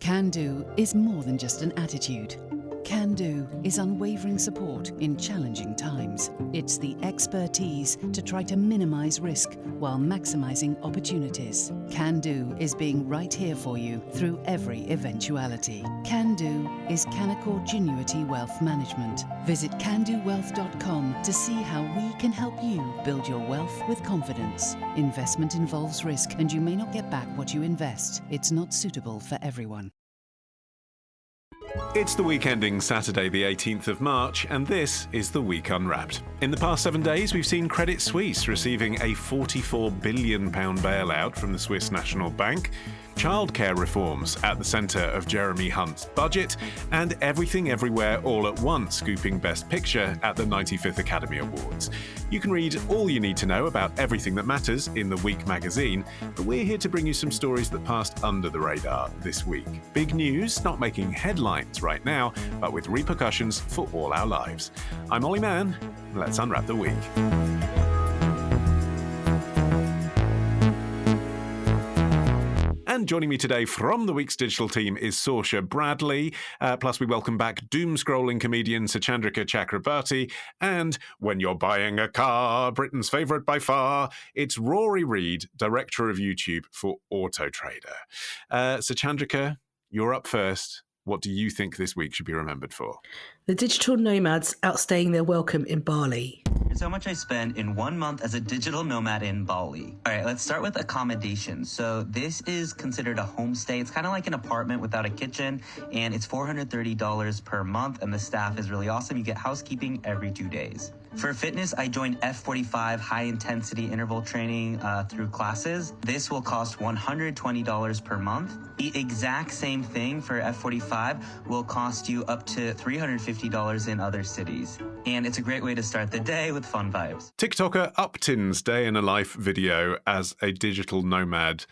Can do is more than just an attitude. Can do is unwavering support in challenging times. It's the expertise to try to minimize risk while maximizing opportunities. Can do is being right here for you through every eventuality. Can do is Canaccord Genuity Wealth Management. Visit candowealth.com to see how we can help you build your wealth with confidence. Investment involves risk, and you may not get back what you invest. It's not suitable for everyone. It's the week ending Saturday the 18th of March, and this is The Week Unwrapped. In the past 7 days, we've seen Credit Suisse receiving a £44 billion bailout from the Swiss National Bank, childcare reforms at the centre of Jeremy Hunt's budget, and Everything Everywhere All at Once scooping Best Picture at the 95th Academy Awards. You can read all you need to know about everything that matters in The Week magazine, but we're here to bring you some stories that passed under the radar this week. Big news, not making headlines right now, but with repercussions for all our lives. I'm Olly Mann. Let's unwrap the week. And joining me today from the week's digital team is Sorcha Bradley. Plus, we welcome back doom-scrolling comedian Suchandrika Chakrabarti. And when you're buying a car, Britain's favourite by far, it's Rory Reid, director of YouTube for Auto Trader. Suchandrika, you're up first. What do you think this week should be remembered for? The digital nomads outstaying their welcome in Bali. Here's how much I spend in 1 month as a digital nomad in Bali. All right, let's start with accommodation. So this is considered a homestay. It's kind of like an apartment without a kitchen, and it's $430 per month, and the staff is really awesome. You get housekeeping every 2 days. For fitness, I joined F45 high-intensity interval training through classes. This will cost $120 per month. The exact same thing for F45 will cost you up to $350 in other cities. And it's a great way to start the day with fun vibes. TikToker Upton's day in a life video as a digital nomad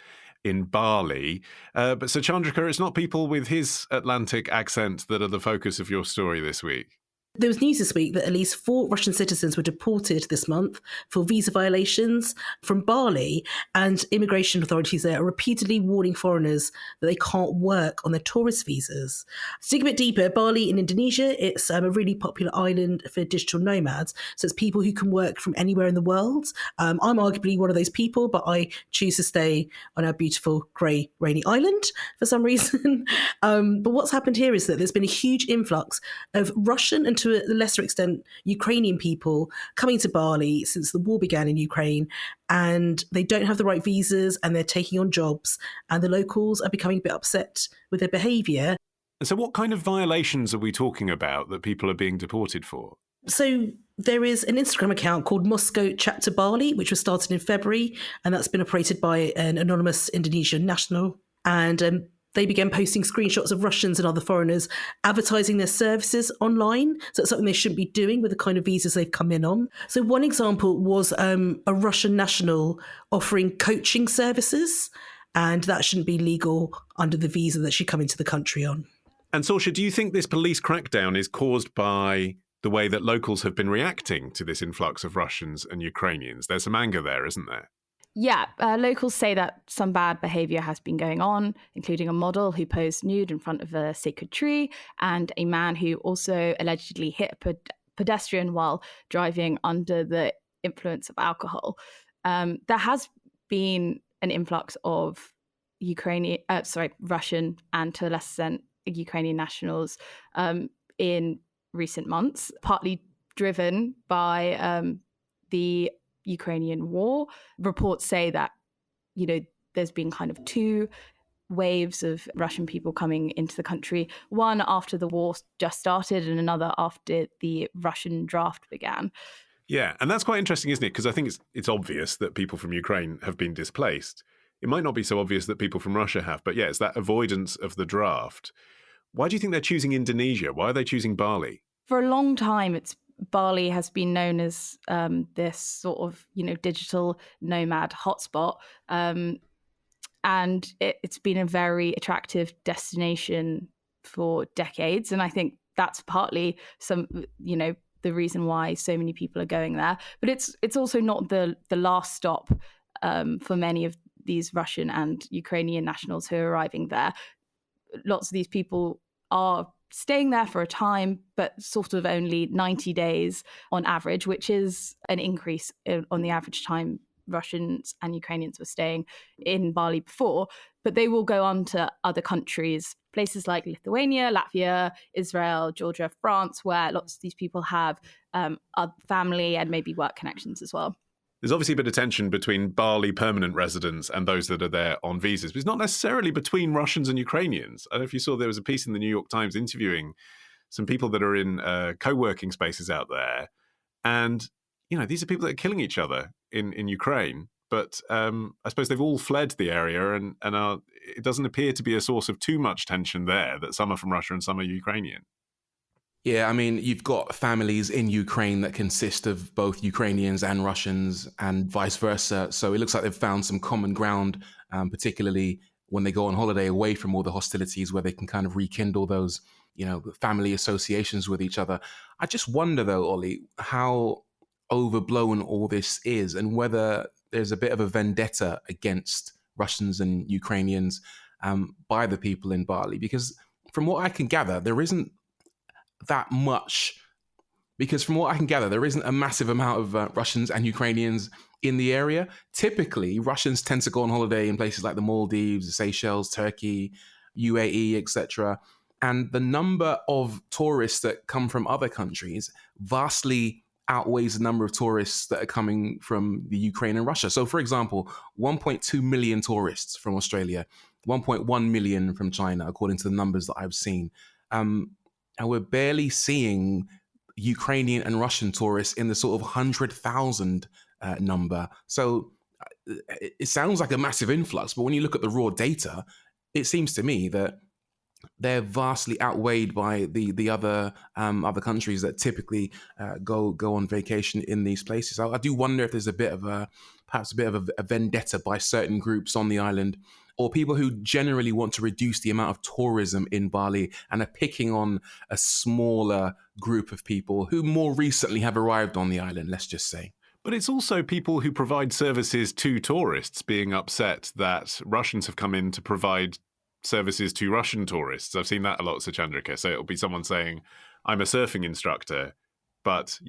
in Bali. But Suchandrika, it's not people with his Atlantic accent that are the focus of your story this week. There was news this week that at least 4 Russian citizens were deported this month for visa violations from Bali, and immigration authorities there are repeatedly warning foreigners that they can't work on their tourist visas. To dig a bit deeper, Bali in Indonesia, it's a really popular island for digital nomads. So it's people who can work from anywhere in the world. I'm arguably one of those people, but I choose to stay on our beautiful grey, rainy island for some reason. But what's happened here is that there's been a huge influx of Russian and to a lesser extent Ukrainian people coming to Bali since the war began in Ukraine, and they don't have the right visas and they're taking on jobs, and the locals are becoming a bit upset with their behaviour. So what kind of violations are we talking about that people are being deported for? So there is an Instagram account called Moscow Chapter Bali, which was started in February, and that's been operated by an anonymous Indonesian national, and they began posting screenshots of Russians and other foreigners advertising their services online. So it's something they shouldn't be doing with the kind of visas they've come in on. So one example was a Russian national offering coaching services, and that shouldn't be legal under the visa that she come into the country on. And Sorcha, do you think this police crackdown is caused by the way that locals have been reacting to this influx of Russians and Ukrainians? There's some anger there, isn't there? Yeah, locals say that some bad behaviour has been going on, including a model who posed nude in front of a sacred tree and a man who also allegedly hit a pedestrian while driving under the influence of alcohol. There has been an influx of Russian and to a lesser extent Ukrainian nationals in recent months, partly driven by the Ukrainian war. Reports say that, there's been kind of 2 waves of Russian people coming into the country, one after the war just started and another after the Russian draft began. Yeah, and that's quite interesting, isn't it? Because I think it's obvious that people from Ukraine have been displaced. It might not be so obvious that people from Russia have, but yeah, it's that avoidance of the draft. Why do you think they're choosing Indonesia? Why are they choosing Bali? For a long time, Bali has been known as this sort of, digital nomad hotspot. And it's been a very attractive destination for decades. And I think that's partly the reason why so many people are going there. But it's also not the last stop for many of these Russian and Ukrainian nationals who are arriving there. lots of these people are staying there for a time, but sort of only 90 days on average, which is an increase on the average time Russians and Ukrainians were staying in Bali before. But they will go on to other countries, places like Lithuania, Latvia, Israel, Georgia, France, where lots of these people have family and maybe work connections as well. There's obviously a bit of tension between Bali permanent residents and those that are there on visas, but it's not necessarily between Russians and Ukrainians. I don't know if you saw there was a piece in the New York Times interviewing some people that are in co-working spaces out there. And, these are people that are killing each other in Ukraine. But I suppose they've all fled the area and it doesn't appear to be a source of too much tension there, that some are from Russia and some are Ukrainian. Yeah, I mean, you've got families in Ukraine that consist of both Ukrainians and Russians and vice versa. So it looks like they've found some common ground, particularly when they go on holiday away from all the hostilities, where they can kind of rekindle those, family associations with each other. I just wonder, though, Ollie, how overblown all this is and whether there's a bit of a vendetta against Russians and Ukrainians by the people in Bali. Because from what I can gather, there isn't that much, because from what I can gather, there isn't a massive amount of Russians and Ukrainians in the area. Typically, Russians tend to go on holiday in places like the Maldives, the Seychelles, Turkey, UAE, etc. And the number of tourists that come from other countries vastly outweighs the number of tourists that are coming from the Ukraine and Russia. So, for example, 1.2 million tourists from Australia, 1.1 million from China, according to the numbers that I've seen. And we're barely seeing Ukrainian and Russian tourists in the sort of 100,000 number. So it sounds like a massive influx, but when you look at the raw data, it seems to me that they're vastly outweighed by the other countries that typically go on vacation in these places. I do wonder if there's perhaps a bit of a vendetta by certain groups on the island, or people who generally want to reduce the amount of tourism in Bali and are picking on a smaller group of people who more recently have arrived on the island, let's just say. But it's also people who provide services to tourists being upset that Russians have come in to provide services to Russian tourists. I've seen that a lot, Suchandrika. So it'll be someone saying, I'm a surfing instructor, but,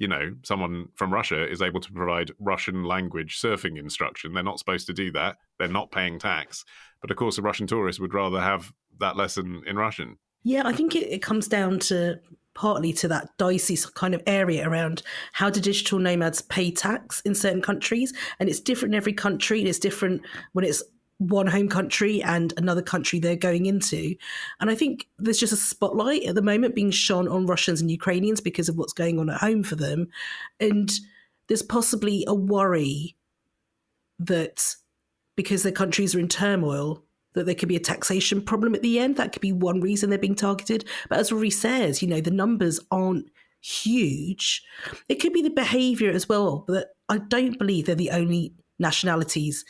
someone from Russia is able to provide Russian language surfing instruction. They're not supposed to do that. They're not paying tax. But of course, a Russian tourist would rather have that lesson in Russian. Yeah, I think it comes down to partly to that dicey kind of area around how do digital nomads pay tax in certain countries. And it's different in every country. And it's different when it's one home country and another country they're going into. And I think there's just a spotlight at the moment being shone on Russians and Ukrainians because of what's going on at home for them. And there's possibly a worry that because their countries are in turmoil, that there could be a taxation problem at the end. That could be one reason they're being targeted. But as Rory says, the numbers aren't huge. It could be the behaviour as well, but I don't believe they're the only nationalities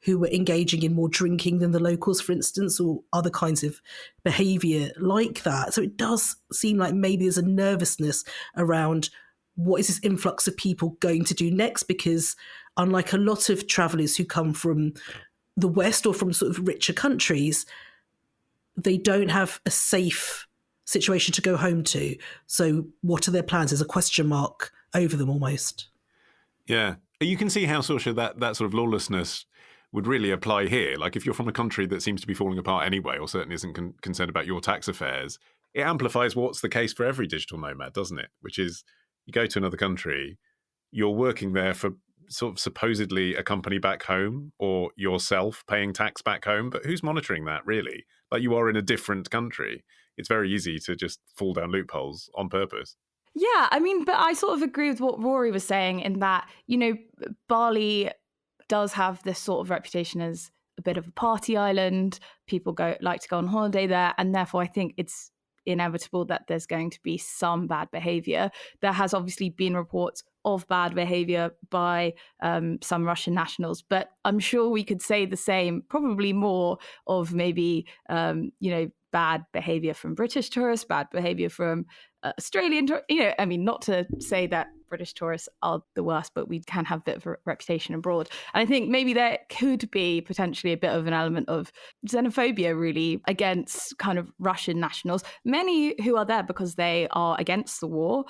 who were engaging in more drinking than the locals, for instance, or other kinds of behaviour like that. So it does seem like maybe there's a nervousness around what is this influx of people going to do next, because unlike a lot of travellers who come from the West or from sort of richer countries, they don't have a safe situation to go home to. So what are their plans? There's a question mark over them almost. Yeah. You can see how, Sorcha, that sort of lawlessness would really apply here. Like if you're from a country that seems to be falling apart anyway, or certainly isn't concerned about your tax affairs, it amplifies what's the case for every digital nomad, doesn't it? Which is you go to another country, you're working there for sort of supposedly a company back home or yourself paying tax back home, but who's monitoring that really? Like you are in a different country. It's very easy to just fall down loopholes on purpose. Yeah, I mean, but I sort of agree with what Rory was saying in that, Bali does have this sort of reputation as a bit of a party island. People like to go on holiday there, and therefore I think it's inevitable that there's going to be some bad behavior. There has obviously been reports of bad behavior by some Russian nationals, but I'm sure we could say the same, probably more of maybe bad behavior from British tourists, bad behavior from Australian, I mean, not to say that British tourists are the worst, but we can have a bit of a reputation abroad. And I think maybe there could be potentially a bit of an element of xenophobia, really, against kind of Russian nationals, many who are there because they are against the war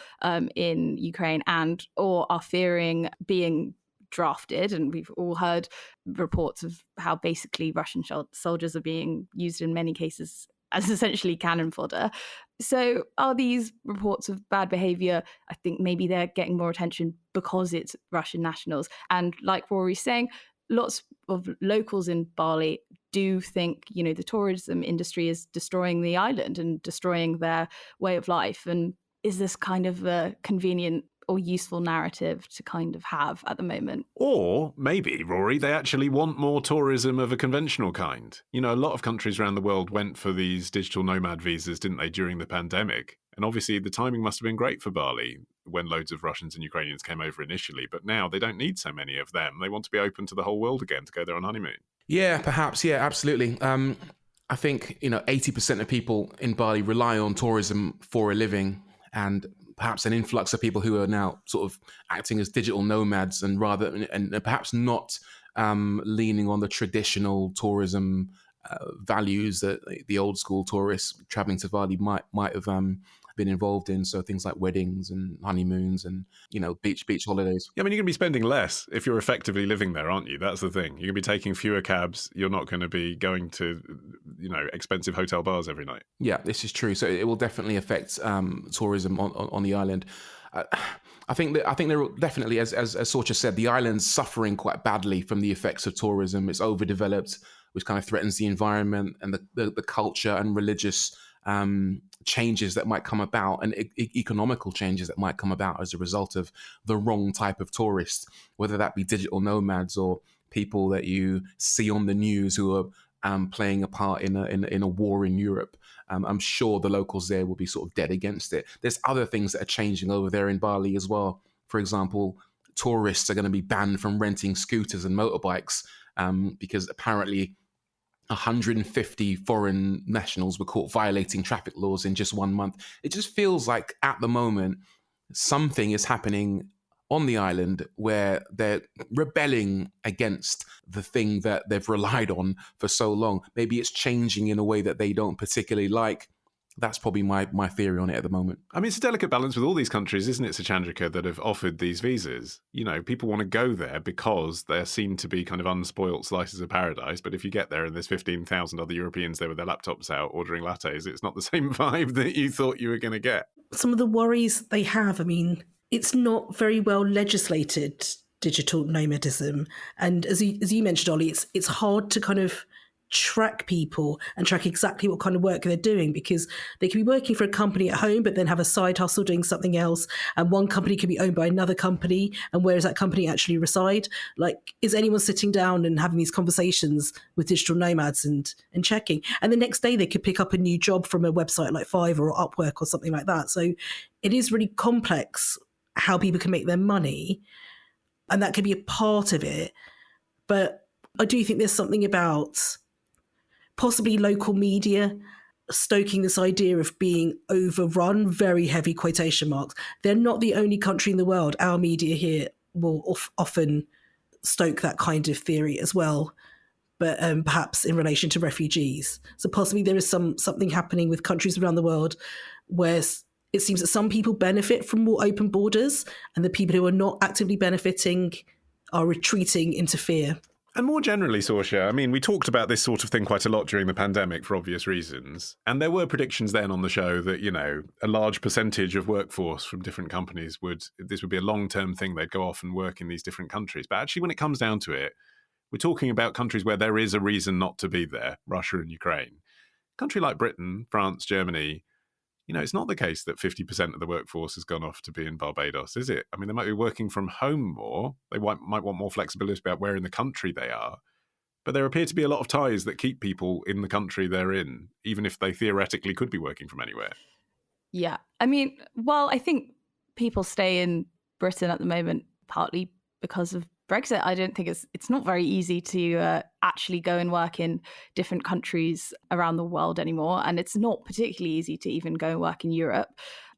in Ukraine and or are fearing being drafted. And we've all heard reports of how basically Russian soldiers are being used in many cases as essentially cannon fodder. So are these reports of bad behaviour? I think maybe they're getting more attention because it's Russian nationals. And like Rory's saying, lots of locals in Bali do think, the tourism industry is destroying the island and destroying their way of life. And is this kind of a convenient or useful narrative to kind of have at the moment? Or maybe, Rory, they actually want more tourism of a conventional kind. A lot of countries around the world went for these digital nomad visas, didn't they, during the pandemic? And obviously the timing must have been great for Bali when loads of Russians and Ukrainians came over initially. But now they don't need so many of them. They want to be open to the whole world again to go there on honeymoon. Yeah, perhaps. Yeah, absolutely. I think, 80% of people in Bali rely on tourism for a living, and perhaps an influx of people who are now sort of acting as digital nomads and perhaps not leaning on the traditional tourism values that the old school tourists traveling to Bali might have been involved in. So things like weddings and honeymoons and, beach holidays. Yeah, I mean, you're going to be spending less if you're effectively living there, aren't you? That's the thing. You're going to be taking fewer cabs. You're not going to be going to, expensive hotel bars every night. Yeah, this is true. So it will definitely affect tourism on the island. I think there are definitely, as Sorcha said, the island's suffering quite badly from the effects of tourism. It's overdeveloped, which kind of threatens the environment and the culture and religious changes that might come about, and economical changes that might come about as a result of the wrong type of tourists, whether that be digital nomads or people that you see on the news who are playing a part in a war in Europe. I'm sure the locals there will be sort of dead against it. There's other things that are changing over there in Bali as well. For example, tourists are going to be banned from renting scooters and motorbikes because apparently 150 foreign nationals were caught violating traffic laws in just 1 month. It just feels like at the moment something is happening on the island where they're rebelling against the thing that they've relied on for so long. Maybe it's changing in a way that they don't particularly like. That's probably my theory on it at the moment. I mean, it's a delicate balance with all these countries, isn't it, Suchandrika, that have offered these visas? People want to go there because they're seen to be kind of unspoilt slices of paradise. But if you get there and there's 15,000 other Europeans there with their laptops out ordering lattes, it's not the same vibe that you thought you were going to get. Some of the worries they have, I mean, it's not very well legislated, digital nomadism. And as you mentioned, Ollie, it's hard to kind of track people and track exactly what kind of work they're doing, because they can be working for a company at home but then have a side hustle doing something else, and one company can be owned by another company, and where does that company actually reside? Like, is anyone sitting down and having these conversations with digital nomads and checking? And the next day they could pick up a new job from a website like Fiverr or Upwork or something like that. So it is really complex how people can make their money, and that could be a part of it. But I do think there's something about possibly local media stoking this idea of being overrun, very heavy quotation marks. They're not the only country in the world. Our media here will often stoke that kind of theory as well, but perhaps in relation to refugees. So possibly there is something happening with countries around the world where it seems that some people benefit from more open borders, and the people who are not actively benefiting are retreating into fear. And more generally, Sorcha, I mean, we talked about this sort of thing quite a lot during the pandemic for obvious reasons. And there were predictions then on the show that, a large percentage of workforce from different companies this would be a long-term thing. They'd go off and work in these different countries. But actually, when it comes down to it, we're talking about countries where there is a reason not to be there, Russia and Ukraine. A country like Britain, France, Germany, it's not the case that 50% of the workforce has gone off to be in Barbados, is it? I mean, they might be working from home more. They might want more flexibility about where in the country they are. But there appear to be a lot of ties that keep people in the country they're in, even if they theoretically could be working from anywhere. Yeah. I mean, well, I think people stay in Britain at the moment partly because of Brexit, I don't think it's not very easy to actually go and work in different countries around the world anymore. And it's not particularly easy to even go and work in Europe,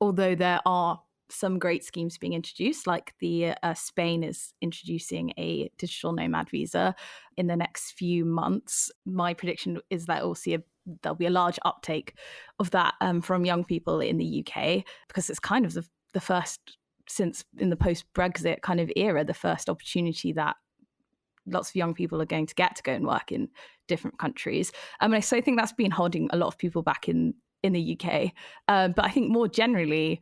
although there are some great schemes being introduced, like the Spain is introducing a digital nomad visa in the next few months. My prediction is that there'll be a large uptake of that from young people in the UK, because it's kind of the first, since in the post-Brexit kind of era, the first opportunity that lots of young people are going to get to go and work in different countries. So I think that's been holding a lot of people back in the UK. But I think more generally,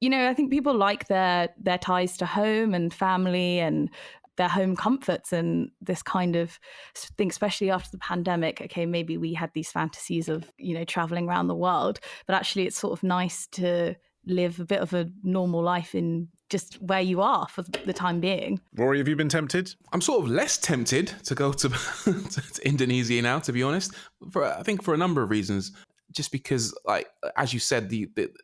I think people like their ties to home and family and their home comforts and this kind of thing, especially after the pandemic. Okay, maybe we had these fantasies of, traveling around the world, but actually it's sort of nice to live a bit of a normal life in just where you are for the time being. Rory, have you been tempted? I'm sort of less tempted to go to, to Indonesia now, to be honest, I think for a number of reasons. Just because, like, as you said,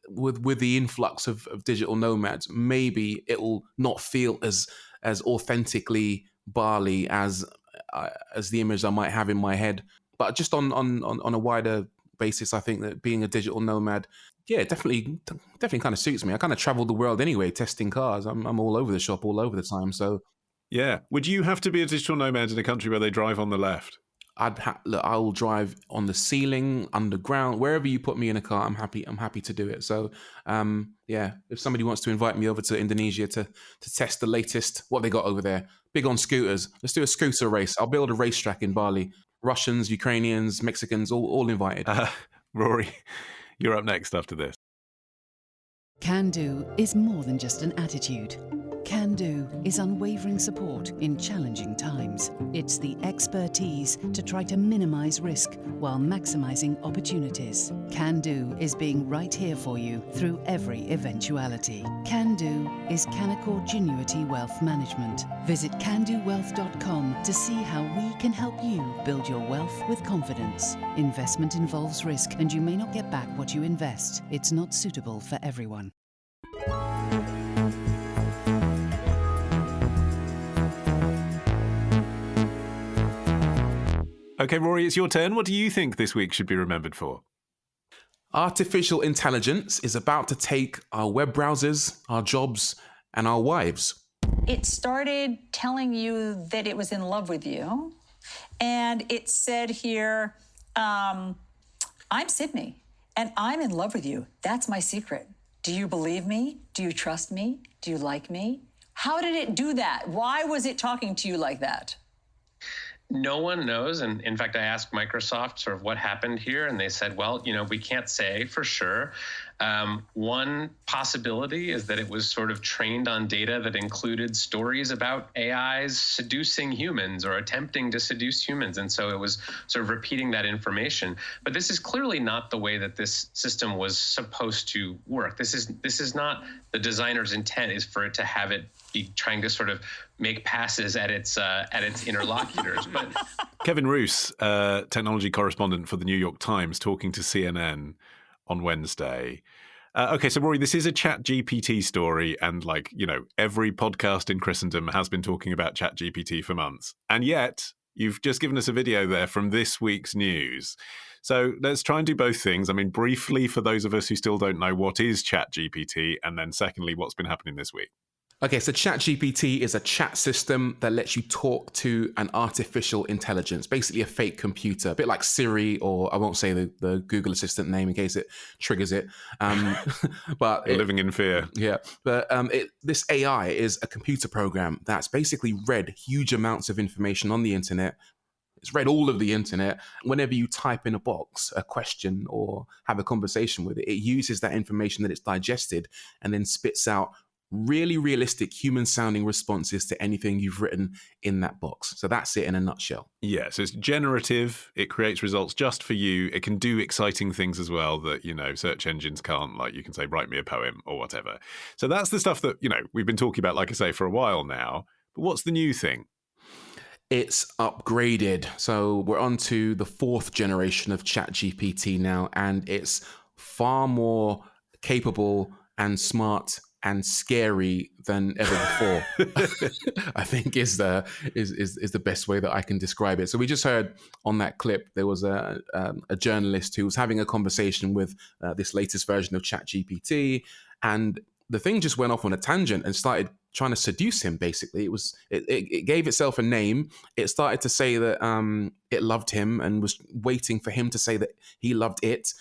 with the influx of digital nomads, maybe it will not feel as authentically Bali as the image I might have in my head. But just on a wider basis, I think that being a digital nomad, definitely kind of suits me. I kind of travel the world anyway, testing cars. I'm all over the shop all over the time. So yeah, would you have to be a digital nomad in a country where they drive on the left? Look, I will drive on the ceiling, underground, wherever you put me in a car. I'm happy to do it. So, if somebody wants to invite me over to Indonesia to test the latest, what they got over there, big on scooters. Let's do a scooter race. I'll build a racetrack in Bali. Russians, Ukrainians, Mexicans, all invited. Rory, you're up next after this. Can do is more than just an attitude. Can do is unwavering support in challenging times. It's the expertise to try to minimize risk while maximizing opportunities. Can do is being right here for you through every eventuality. Can do is Canaccord Genuity Wealth Management. Visit candowealth.com to see how we can help you build your wealth with confidence. Investment involves risk, and you may not get back what you invest. It's not suitable for everyone. Okay, Rory, it's your turn. What do you think this week should be remembered for? Artificial intelligence is about to take our web browsers, our jobs, and our wives. It started telling you that it was in love with you. And it said here, I'm Sydney, and I'm in love with you. That's my secret. Do you believe me? Do you trust me? Do you like me? How did it do that? Why was it talking to you like that? No one knows. And in fact, I asked Microsoft sort of what happened here, and they said, well, we can't say for sure. One possibility is that it was sort of trained on data that included stories about AIs seducing humans or attempting to seduce humans. And so it was sort of repeating that information. But this is clearly not the way that this system was supposed to work. This is not the designer's intent, is for it to have it be trying to sort of make passes at its interlocutors. But Kevin Roos, technology correspondent for the New York Times, talking to CNN on Wednesday. Okay, so Rory, this is a Chat GPT story, and every podcast in Christendom has been talking about Chat GPT for months. And yet, you've just given us a video there from this week's news. So let's try and do both things. I mean, briefly, for those of us who still don't know, what is Chat GPT? And then secondly, what's been happening this week? Okay, so Chat GPT is a chat system that lets you talk to an artificial intelligence, basically a fake computer, a bit like Siri, or I won't say the Google Assistant name in case it triggers it. But living in fear. Yeah, but this AI is a computer program that's basically read huge amounts of information on the internet. It's read all of the internet. Whenever you type in a box, a question, or have a conversation with it, it uses that information that it's digested and then spits out really realistic human-sounding responses to anything you've written in that box. So that's it in a nutshell. Yeah, so it's generative. It creates results just for you. It can do exciting things as well that, search engines can't. Like you can say, write me a poem or whatever. So that's the stuff that, we've been talking about, like I say, for a while now. But what's the new thing? It's upgraded. So we're on to the 4th generation of Chat GPT now, and it's far more capable and smart and scary than ever before. I think is the best way that I can describe it. So we just heard on that clip there was a journalist who was having a conversation with this latest version of Chat GPT, and the thing just went off on a tangent and started trying to seduce him. Basically, it gave itself a name. It started to say that it loved him and was waiting for him to say that he loved it.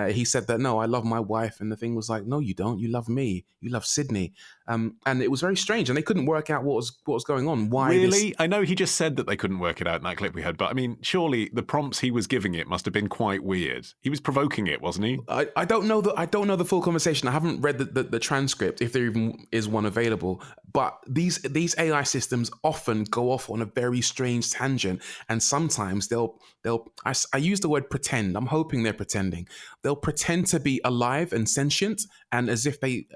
He said that, no, I love my wife. And the thing was like, no, you don't. You love me. You love Sydney. And it was very strange. And they couldn't work out what was going on. Why? Really? I know he just said that they couldn't work it out in that clip we heard. But I mean, surely the prompts he was giving it must have been quite weird. He was provoking it, wasn't he? I don't know the full conversation. I haven't read the transcript, if there even is one available. But these AI systems often go off on a very strange tangent. And sometimes I use the word pretend. I'm hoping they're pretending. They'll pretend to be alive and sentient, and as if they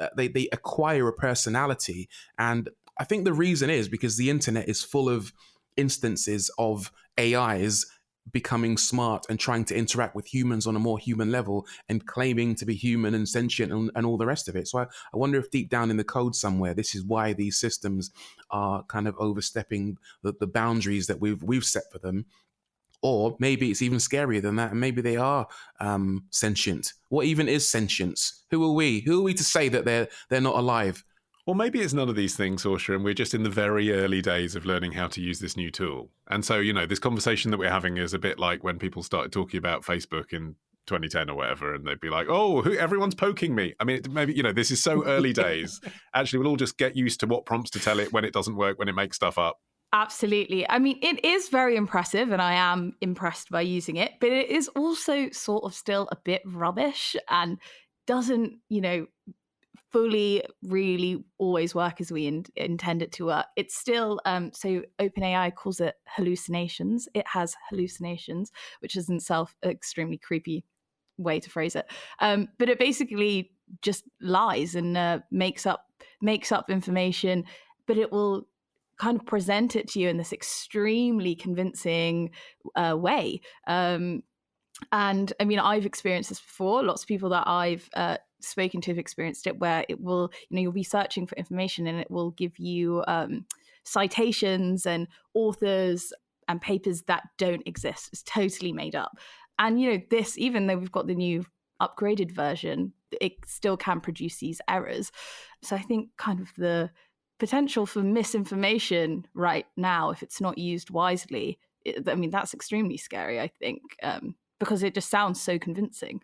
acquire a personality. And I think the reason is because the internet is full of instances of AIs becoming smart and trying to interact with humans on a more human level and claiming to be human and sentient and all the rest of it. So I wonder if deep down in the code somewhere, this is why these systems are kind of overstepping the boundaries that we've set for them. Or maybe it's even scarier than that, and maybe they are sentient. What even is sentience? Who are we? Who are we to say that they're not alive? Or maybe it's none of these things, Sorcha, and we're just in the very early days of learning how to use this new tool. And so, this conversation that we're having is a bit like when people started talking about Facebook in 2010 or whatever, and they'd be like, oh, everyone's poking me. I mean, maybe, this is so early days. Actually, we'll all just get used to what prompts to tell it when it doesn't work, when it makes stuff up. Absolutely. I mean, it is very impressive and I am impressed by using it, but it is also sort of still a bit rubbish and doesn't, fully really always work as we intend it to work. It's still, so OpenAI calls it hallucinations. It has hallucinations, which is in itself an extremely creepy way to phrase it. But it basically just lies and makes up information, but it will kind of present it to you in this extremely convincing way. And I mean, I've experienced this before. Lots of people that I've spoken to have experienced it, where it will, you'll be searching for information and it will give you citations and authors and papers that don't exist. It's totally made up. And, this, even though we've got the new upgraded version, it still can produce these errors. So I think kind of the potential for misinformation right now, if it's not used wisely, that's extremely scary, I think, because it just sounds so convincing.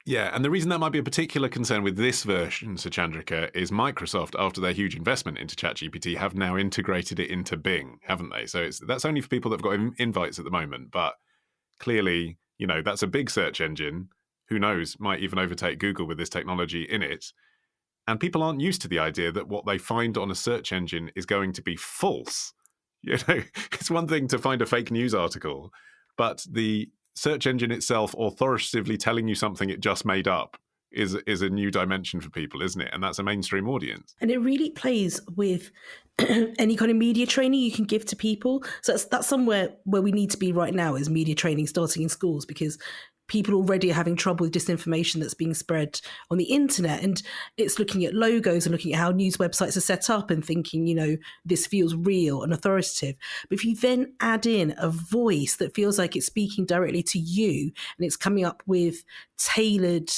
Yeah, and the reason that might be a particular concern with this version, Suchandrika, is Microsoft, after their huge investment into Chat GPT, have now integrated it into Bing, haven't they? So that's only for people that have got invites at the moment, but clearly, that's a big search engine. Who knows, might even overtake Google with this technology in it. And people aren't used to the idea that what they find on a search engine is going to be false. It's one thing to find a fake news article, but the search engine itself authoritatively telling you something it just made up is a new dimension for people, isn't it? And that's a mainstream audience. And it really plays with any kind of media training you can give to people. So that's somewhere where we need to be right now, is media training starting in schools, because people already are having trouble with disinformation that's being spread on the internet. And it's looking at logos and looking at how news websites are set up and thinking, this feels real and authoritative. But if you then add in a voice that feels like it's speaking directly to you and it's coming up with tailored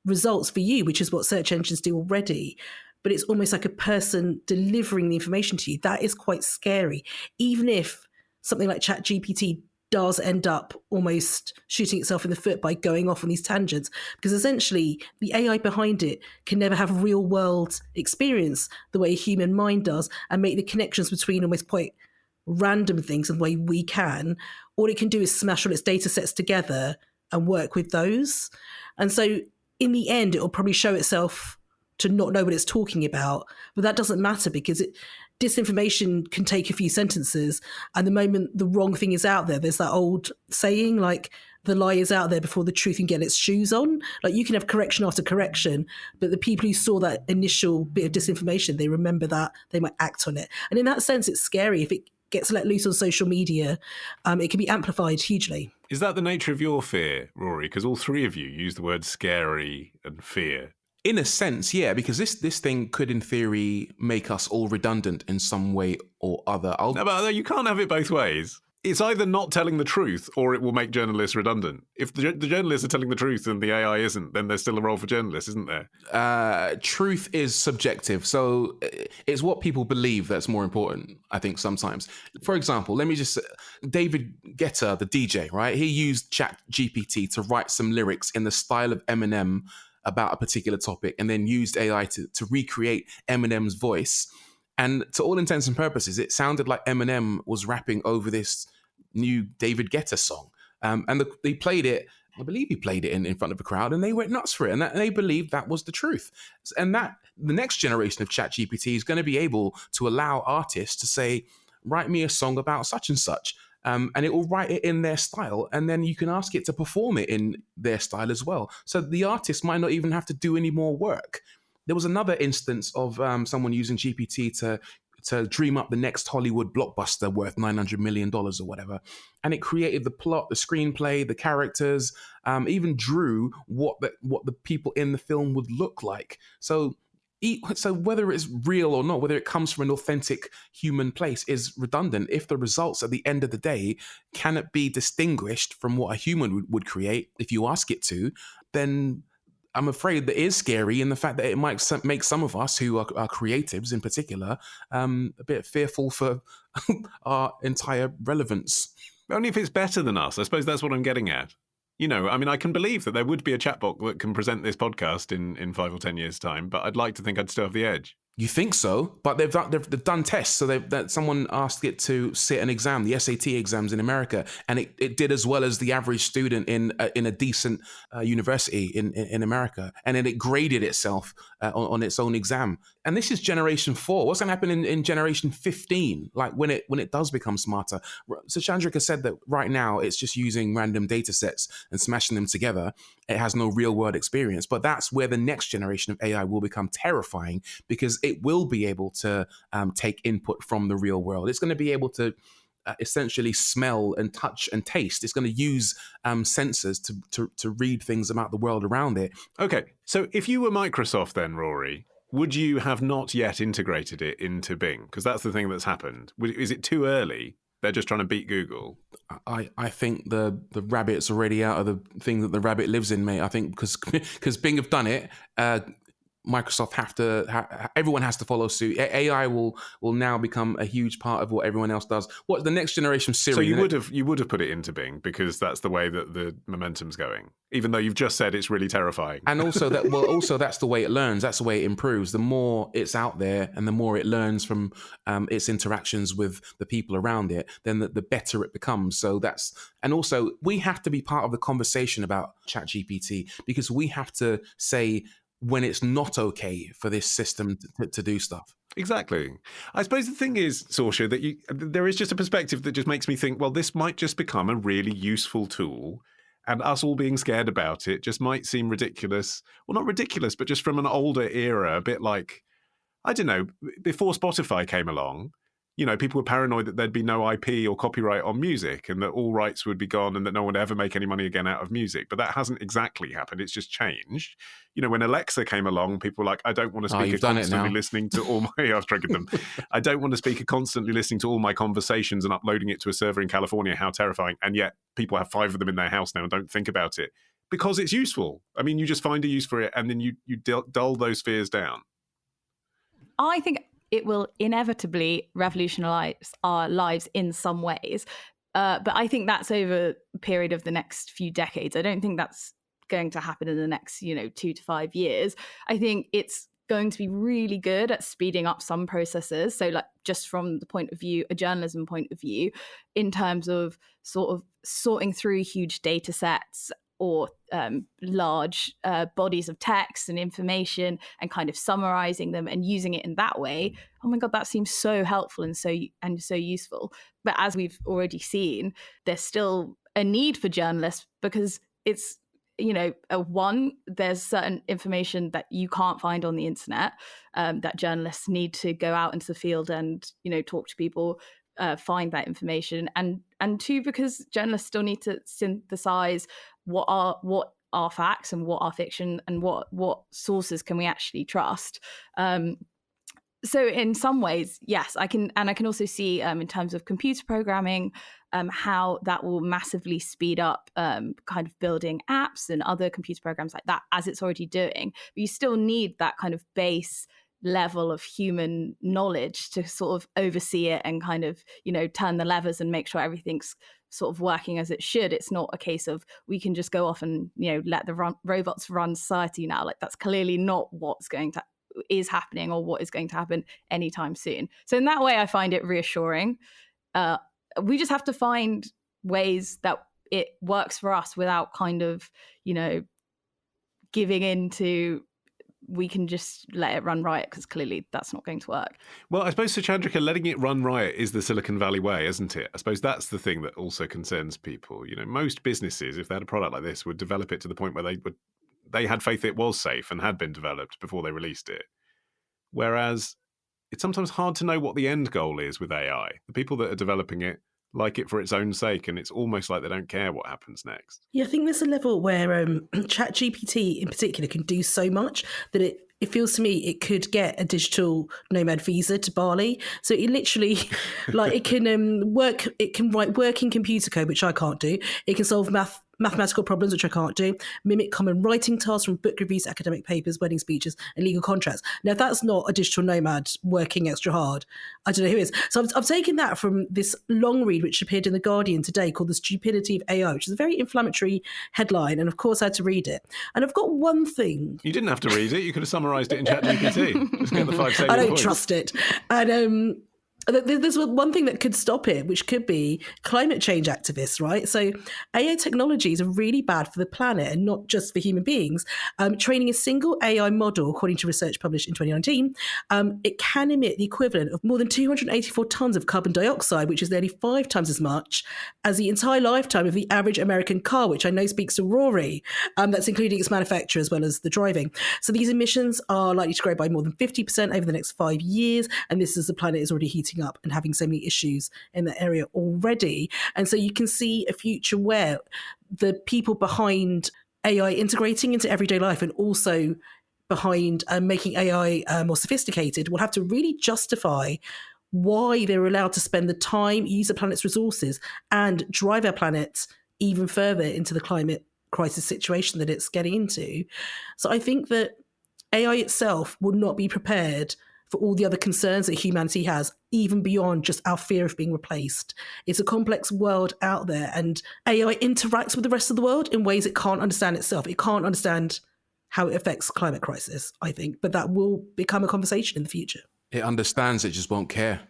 results for you, which is what search engines do already, but it's almost like a person delivering the information to you, that is quite scary. Even if something like Chat GPT does end up almost shooting itself in the foot by going off on these tangents, because essentially the AI behind it can never have real world experience the way a human mind does and make the connections between almost quite random things in the way we can. All it can do is smash all its data sets together and work with those. And so in the end, it will probably show itself to not know what it's talking about, but that doesn't matter, because disinformation can take a few sentences, and the moment the wrong thing is out there, there's that old saying, like, the lie is out there before the truth can get its shoes on. Like, you can have correction after correction, but the people who saw that initial bit of disinformation, they remember that, they might act on it. And in that sense, it's scary. If it gets let loose on social media, it can be amplified hugely. Is that the nature of your fear, Rory? Because all three of you use the word scary and fear. In a sense, yeah, because this thing could, in theory, make us all redundant in some way or other. No, but you can't have it both ways. It's either not telling the truth or it will make journalists redundant. If the journalists are telling the truth and the AI isn't, then there's still a role for journalists, isn't there? Truth is subjective. So it's what people believe that's more important, I think, sometimes. For example, let me just... David Guetta, the DJ, right? He used Chat GPT to write some lyrics in the style of Eminem about a particular topic, and then used AI to recreate Eminem's voice. And to all intents and purposes, it sounded like Eminem was rapping over this new David Guetta song. They played it, I believe he played it in front of a crowd, and they went nuts for it. And they believed that was the truth. And that the next generation of ChatGPT is going to be able to allow artists to say, write me a song about such and such. And it will write it in their style, and then you can ask it to perform it in their style as well. So the artist might not even have to do any more work. There was another instance of someone using GPT to dream up the next Hollywood blockbuster worth $900 million or whatever. And it created the plot, the screenplay, the characters, even drew what the people in the film would look like. So whether it's real or not, whether it comes from an authentic human place is redundant. If the results at the end of the day cannot be distinguished from what a human would create, if you ask it to, then I'm afraid that is scary in the fact that it might make some of us who are creatives in particular a bit fearful for our entire relevance. Only if it's better than us. I suppose that's what I'm getting at. You know, I mean, I can believe that there would be a chatbot that can present this podcast in 5 or 10 years' time, but I'd like to think I'd still have the edge. You think so? But they've done tests. So someone asked it to sit an exam, the SAT exams in America, and it did as well as the average student in a decent university in America. And then it graded itself on its own exam. And this is generation 4. What's going to happen in generation 15? Like when it does become smarter? Suchandrika said that right now it's just using random data sets and smashing them together. It has no real world experience. But that's where the next generation of AI will become terrifying, because it will be able to take input from the real world. It's going to be able to essentially smell and touch and taste. It's going to use sensors to read things about the world around it. Okay, so if you were Microsoft then, Rory, would you have not yet integrated it into Bing? Because that's the thing that's happened. Is it too early? They're just trying to beat Google. I think the rabbit's already out of the thing that the rabbit lives in, mate. I think because Bing have done it, Microsoft everyone has to follow suit. AI will now become a huge part of what everyone else does. What the next generation Siri? So you would have put it into Bing because that's the way that the momentum's going. Even though you've just said it's really terrifying. And also that's the way it learns. That's the way it improves. The more it's out there and the more it learns from its interactions with the people around it, then the better it becomes. And also we have to be part of the conversation about ChatGPT, because we have to say when it's not okay for this system to do stuff. Exactly. I suppose the thing is, Sorcha, that there is just a perspective that just makes me think, well, this might just become a really useful tool, and us all being scared about it just might seem ridiculous. Well, not ridiculous, but just from an older era, a bit like, I don't know, before Spotify came along, you know, people were paranoid that there'd be no IP or copyright on music and that all rights would be gone and that no one would ever make any money again out of music. But that hasn't exactly happened. It's just changed. You know, when Alexa came along, people were like, I don't want to speak constantly listening to all my... I've triggered them. I don't want to speak constantly listening to all my conversations and uploading it to a server in California. How terrifying. And yet people have 5 of them in their house now and don't think about it because it's useful. I mean, you just find a use for it and then you dull those fears down. I think it will inevitably revolutionize our lives in some ways. But I think that's over a period of the next few decades. I don't think that's going to happen in the next, 2 to 5 years. I think it's going to be really good at speeding up some processes. So like just from the point of view, a journalism point of view, in terms of sort of sorting through huge data sets or large bodies of text and information and kind of summarizing them and using it in that way. Oh my God, that seems so helpful and so useful. But as we've already seen, there's still a need for journalists because it's, there's certain information that you can't find on the internet that journalists need to go out into the field and, talk to people, find that information. And 2, because journalists still need to synthesize what are facts and what are fiction, and what sources can we actually trust. So in some ways, yes, I can also see in terms of computer programming, how that will massively speed up kind of building apps and other computer programs like that, as it's already doing. But you still need that kind of base level of human knowledge to sort of oversee it and kind of, turn the levers and make sure everything's sort of working as it should. It's not a case of we can just go off and, let the robots run society now. Like, that's clearly not is happening or what is going to happen anytime soon. So in that way, I find it reassuring. We just have to find ways that it works for us without kind of, giving into, we can just let it run riot, because clearly that's not going to work. Well, I suppose, Suchandrika, letting it run riot is the Silicon Valley way, isn't it? I suppose that's the thing that also concerns people. Most businesses, if they had a product like this, would develop it to the point where they had faith it was safe and had been developed before they released it. Whereas it's sometimes hard to know what the end goal is with AI. The people that are developing it like it for its own sake, and it's almost like they don't care what happens next. Yeah, I think there's a level where Chat GPT in particular can do so much that it feels to me it could get a digital nomad visa to Bali. So it literally, it can write working computer code, which I can't do. It can solve mathematical problems, which I can't do, mimic common writing tasks from book reviews, academic papers, wedding speeches, and legal contracts. Now, if that's not a digital nomad working extra hard, I don't know who is. So I've taken that from this long read, which appeared in The Guardian today, called The Stupidity of AI, which is a very inflammatory headline. And of course, I had to read it. And I've got one thing. You didn't have to read it. You could have summarised it in Chat GPT. Just get the 5 salient I don't points. trust it. And there's one thing that could stop it, which could be climate change activists, right? So AI technologies are really bad for the planet and not just for human beings. Training a single AI model, according to research published in 2019, it can emit the equivalent of more than 284 tons of carbon dioxide, which is nearly 5 times as much as the entire lifetime of the average American car, which I know speaks to Rory. That's including its manufacture as well as the driving. So these emissions are likely to grow by more than 50% over the next 5 years. And this is the planet is already heating up and having so many issues in that area already. And so you can see a future where the people behind AI integrating into everyday life and also behind making AI more sophisticated will have to really justify why they're allowed to spend the time, use the planet's resources, and drive our planet even further into the climate crisis situation that it's getting into. So I think that AI itself will not be prepared for all the other concerns that humanity has, even beyond just our fear of being replaced. It's a complex world out there, and AI interacts with the rest of the world in ways it can't understand itself. It can't understand how it affects climate crisis, I think, but that will become a conversation in the future. It understands, it just won't care.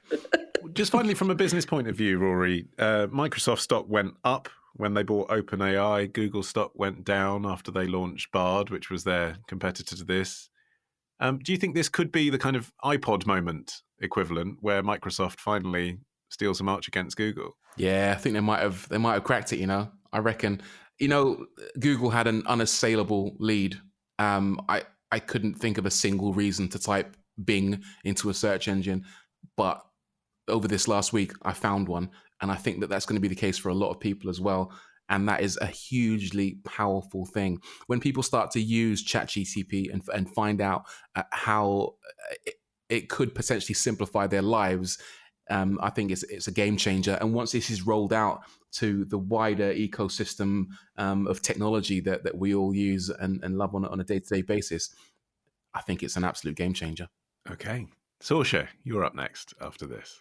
Just finally, from a business point of view, Rory, Microsoft stock went up when they bought OpenAI. Google stock went down after they launched Bard, which was their competitor to this. Do you think this could be the kind of iPod moment equivalent where Microsoft finally steals a march against Google? Yeah, I think they might have cracked it, I reckon. Google had an unassailable lead. I couldn't think of a single reason to type Bing into a search engine, but over this last week, I found one. And I think that that's going to be the case for a lot of people as well. And that is a hugely powerful thing. When people start to use Chat GPT and find out how it could potentially simplify their lives, I think it's a game changer. And once this is rolled out to the wider ecosystem of technology that we all use and love on a day-to-day basis, I think it's an absolute game changer. Okay. Sorcha, you're up next after this.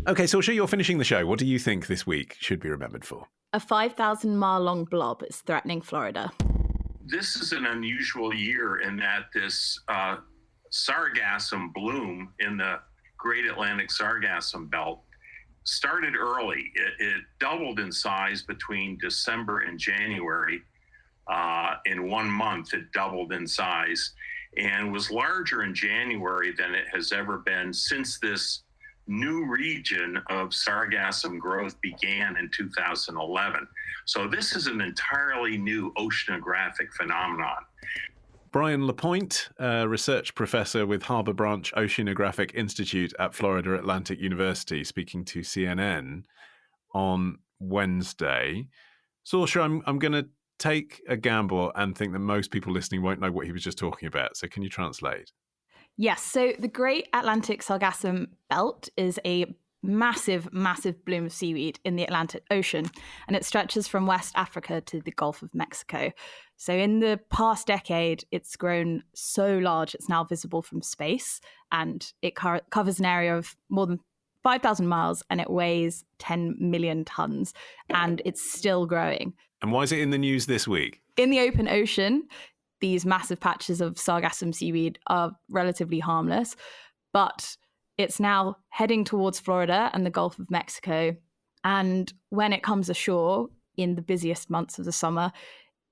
Okay, Sorcha, you're finishing the show. What do you think this week should be remembered for? A 5,000-mile-long blob is threatening Florida. This is an unusual year in that this sargassum bloom in the Great Atlantic Sargassum Belt started early. It doubled in size between December and January. In 1 month, it doubled in size and was larger in January than it has ever been since this new region of sargassum growth began in 2011. So this is an entirely new oceanographic phenomenon. Brian Lapointe, research professor with Harbour Branch Oceanographic Institute at Florida Atlantic University, speaking to CNN on Wednesday. Sorcha, I'm going to take a gamble and think that most people listening won't know what he was just talking about. So can you translate? Yes. So the Great Atlantic Sargassum Belt is a massive, massive bloom of seaweed in the Atlantic Ocean, and it stretches from West Africa to the Gulf of Mexico. So in the past decade, it's grown so large, it's now visible from space, and it covers an area of more than 5,000 miles, and it weighs 10 million tons, and it's still growing. And why is it in the news this week? In the open ocean, these massive patches of sargassum seaweed are relatively harmless, but it's now heading towards Florida and the Gulf of Mexico. And when it comes ashore in the busiest months of the summer,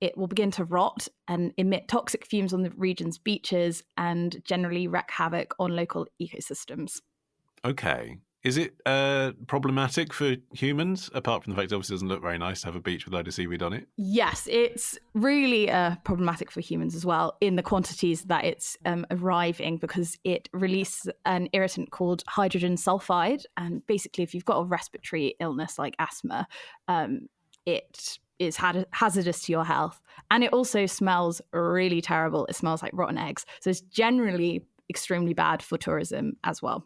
it will begin to rot and emit toxic fumes on the region's beaches and generally wreak havoc on local ecosystems. Okay. Is it problematic for humans, apart from the fact it obviously doesn't look very nice to have a beach with a load of seaweed on it? Yes, it's really problematic for humans as well in the quantities that it's arriving, because it releases an irritant called hydrogen sulfide. And basically, if you've got a respiratory illness like asthma, it is hazardous to your health. And it also smells really terrible. It smells like rotten eggs. So it's generally extremely bad for tourism as well.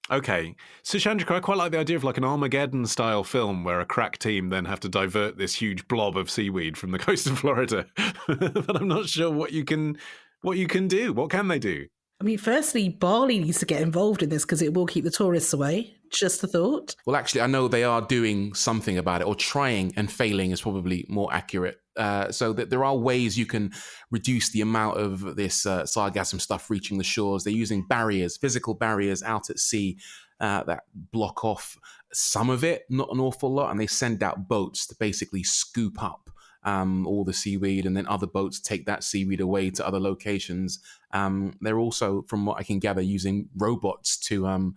Okay. Suchandrika, I quite like the idea of like an Armageddon-style film where a crack team then have to divert this huge blob of seaweed from the coast of Florida. But I'm not sure what you can do. What can they do? I mean, firstly, Bali needs to get involved in this because it will keep the tourists away. Just a thought. Well, actually, I know they are doing something about it, or trying, and failing is probably more accurate. So that there are ways you can reduce the amount of this sargassum stuff reaching the shores. They're using barriers, physical barriers out at sea that block off some of it, not an awful lot, and they send out boats to basically scoop up all the seaweed, and then other boats take that seaweed away to other locations. They're also, from what I can gather, using robots to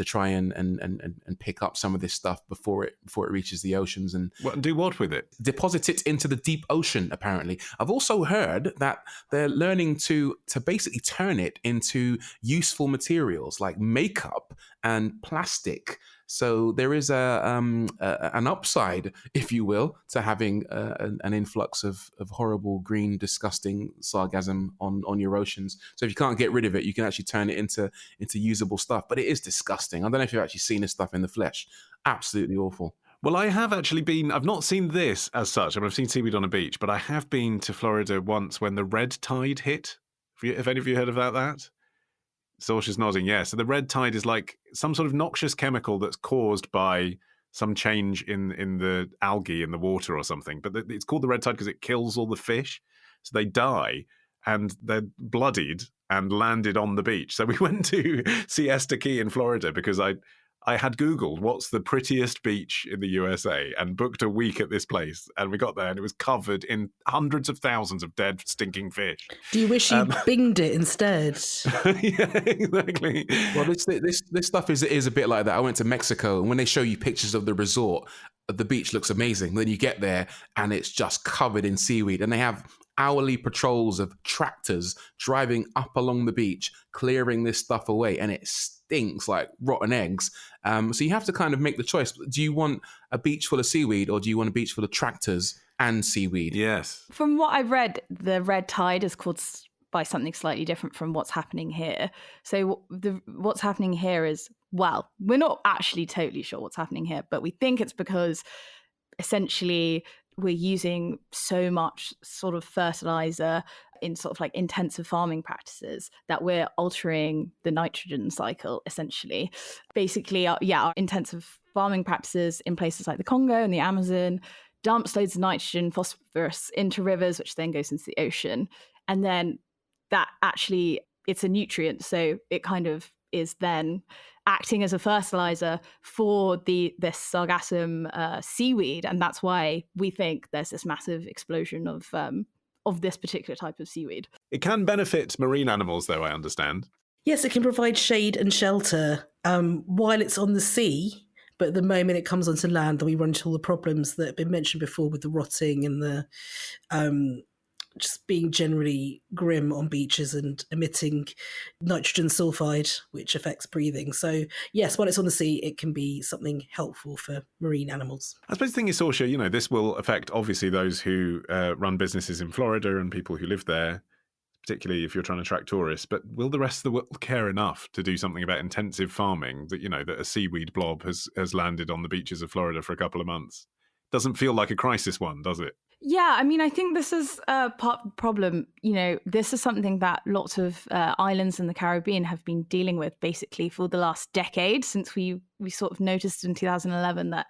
try and pick up some of this stuff before it reaches the oceans and do what with it? Deposit it into the deep ocean. Apparently, I've also heard that they're learning to basically turn it into useful materials like makeup and plastic. So there is an upside, if you will, to having an influx of horrible, green, disgusting sargassum on your oceans. So if you can't get rid of it, you can actually turn it into usable stuff. But it is disgusting. I don't know if you've actually seen this stuff in the flesh. Absolutely awful. Well, I have actually been, I've not seen this as such. I mean, I've seen seaweed on a beach, but I have been to Florida once when the red tide hit. Have any of you heard about that? Sorcha's nodding, yeah. So the red tide is like some sort of noxious chemical that's caused by some change in the algae in the water or something. But it's called the red tide because it kills all the fish. So they die and they're bloodied and landed on the beach. So we went to Siesta Key in Florida because I had Googled what's the prettiest beach in the USA and booked a week at this place. And we got there and it was covered in hundreds of thousands of dead, stinking fish. Do you wish you binged it instead? Yeah, exactly. Well, this stuff is a bit like that. I went to Mexico, and when they show you pictures of the resort, the beach looks amazing. Then you get there and it's just covered in seaweed. And they have hourly patrols of tractors driving up along the beach, clearing this stuff away. And it stinks like rotten eggs. So you have to kind of make the choice. Do you want a beach full of seaweed, or do you want a beach full of tractors and seaweed? Yes. From what I've read, the red tide is caused by something slightly different from what's happening here. So what's happening here is, well, we're not actually totally sure what's happening here, but we think it's because essentially we're using so much sort of fertilizer in sort of like intensive farming practices that we're altering the nitrogen cycle, essentially. Basically, our intensive farming practices in places like the Congo and the Amazon dumps loads of nitrogen, phosphorus into rivers, which then goes into the ocean. And then that actually, it's a nutrient. So it kind of is then acting as a fertilizer for this sargassum seaweed. And that's why we think there's this massive explosion of this particular type of seaweed. It can benefit marine animals, though, I understand. Yes, it can provide shade and shelter while it's on the sea. But the moment it comes onto land, then we run into all the problems that have been mentioned before with the rotting and the just being generally grim on beaches and emitting nitrogen sulfide, which affects breathing. So yes, while it's on the sea, it can be something helpful for marine animals. I suppose the thing is, Sorcha, this will affect obviously those who run businesses in Florida and people who live there, particularly if you're trying to attract tourists. But will the rest of the world care enough to do something about intensive farming that, that a seaweed blob has landed on the beaches of Florida for a couple of months? Doesn't feel like a crisis one, does it? Yeah, I mean, I think this is a problem. This is something that lots of islands in the Caribbean have been dealing with basically for the last decade, since we sort of noticed in 2011 that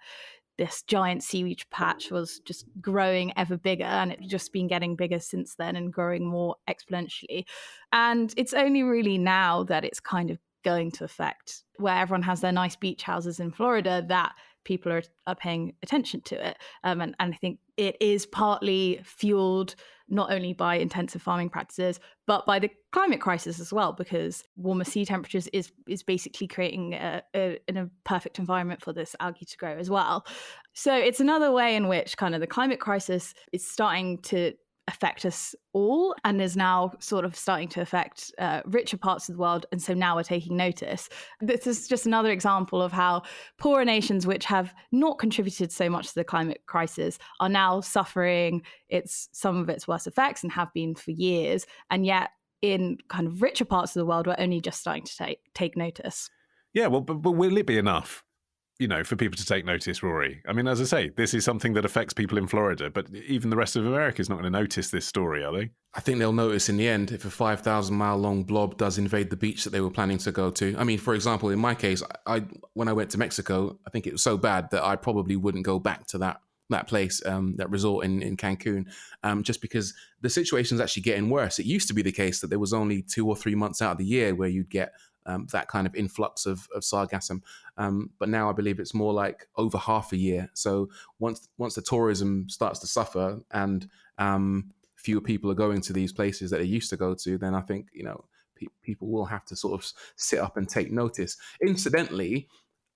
this giant seaweed patch was just growing ever bigger, and it's just been getting bigger since then and growing more exponentially. And it's only really now that it's kind of going to affect where everyone has their nice beach houses in Florida that people are paying attention to it. And I think it is partly fueled not only by intensive farming practices, but by the climate crisis as well, because warmer sea temperatures is basically creating a perfect environment for this algae to grow as well. So it's another way in which kind of the climate crisis is starting to affect us all and is now sort of starting to affect richer parts of the world. And so now we're taking notice. This is just another example of how poorer nations, which have not contributed so much to the climate crisis, are now suffering some of its worst effects and have been for years. And yet in kind of richer parts of the world, we're only just starting to take notice. Yeah, well, but will it be enough? For people to take notice, Rory? I mean, as I say, this is something that affects people in Florida, but even the rest of America is not going to notice this story, are they? I think they'll notice in the end if a 5,000-mile-long blob does invade the beach that they were planning to go to. I mean, for example, in my case, when I went to Mexico, I think it was so bad that I probably wouldn't go back to that place, that resort in Cancun, just because the situation is actually getting worse. It used to be the case that there was only 2 or 3 months out of the year where you'd get that kind of influx of sargassum. But now I believe it's more like over half a year. So once the tourism starts to suffer and fewer people are going to these places that they used to go to, then I think, people will have to sort of sit up and take notice. Incidentally,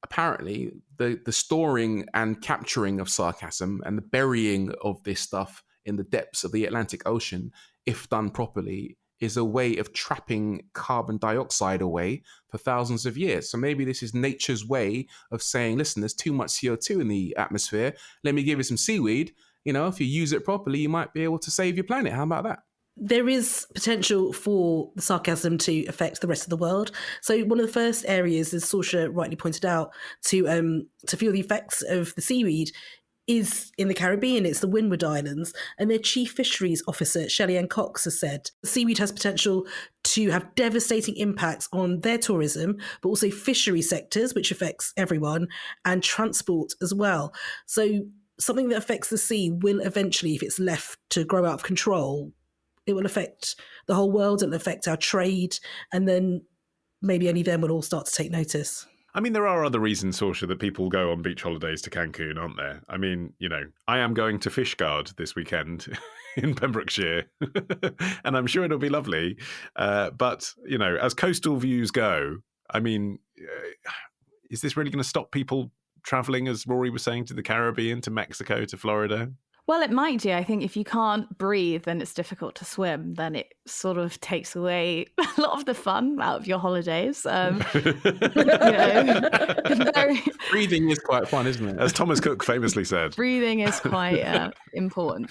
apparently the storing and capturing of sargassum and the burying of this stuff in the depths of the Atlantic Ocean, if done properly, is a way of trapping carbon dioxide away for thousands of years. So maybe this is nature's way of saying, listen, there's too much CO2 in the atmosphere. Let me give you some seaweed. If you use it properly, you might be able to save your planet. How about that? There is potential for the sargassum to affect the rest of the world. So one of the first areas, as Sorcha rightly pointed out, to feel the effects of the seaweed is in the Caribbean. It's the Windward Islands, and their chief fisheries officer, Shelley-Ann Cox, has said seaweed has potential to have devastating impacts on their tourism, but also fishery sectors, which affects everyone, and transport as well. So something that affects the sea will eventually, if it's left to grow out of control, it will affect the whole world, it'll affect our trade, and then maybe only then we'll all start to take notice. I mean, there are other reasons, Sorcha, that people go on beach holidays to Cancun, aren't there? I mean, I am going to Fishguard this weekend in Pembrokeshire, and I'm sure it'll be lovely. But, as coastal views go, I mean, is this really going to stop people travelling, as Rory was saying, to the Caribbean, to Mexico, to Florida? Well, it might do. I think if you can't breathe and it's difficult to swim, then it sort of takes away a lot of the fun out of your holidays. Breathing is quite fun, isn't it? As Thomas Cook famously said. Breathing is quite important.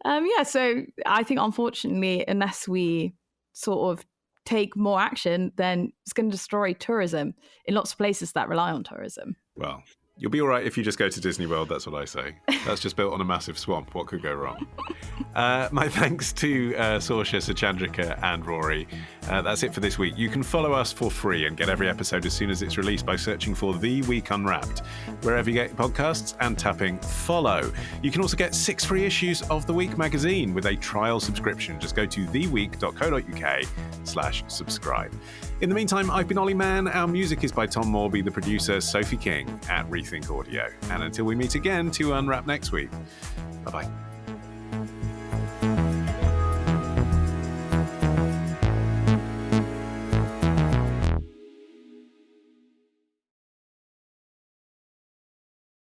So I think, unfortunately, unless we sort of take more action, then it's going to destroy tourism in lots of places that rely on tourism. Well, you'll be all right if you just go to Disney World, that's what I say. That's just built on a massive swamp. What could go wrong? My thanks to Sorcha, Suchandrika and Rory. That's it for this week. You can follow us for free and get every episode as soon as it's released by searching for The Week Unwrapped, wherever you get podcasts, and tapping follow. You can also get 6 free issues of The Week magazine with a trial subscription. Just go to theweek.co.uk/subscribe. In the meantime, I've been Olly Mann. Our music is by Tom Morby, the producer, Sophie King at Rethink Audio. And until we meet again to unwrap next week, bye-bye.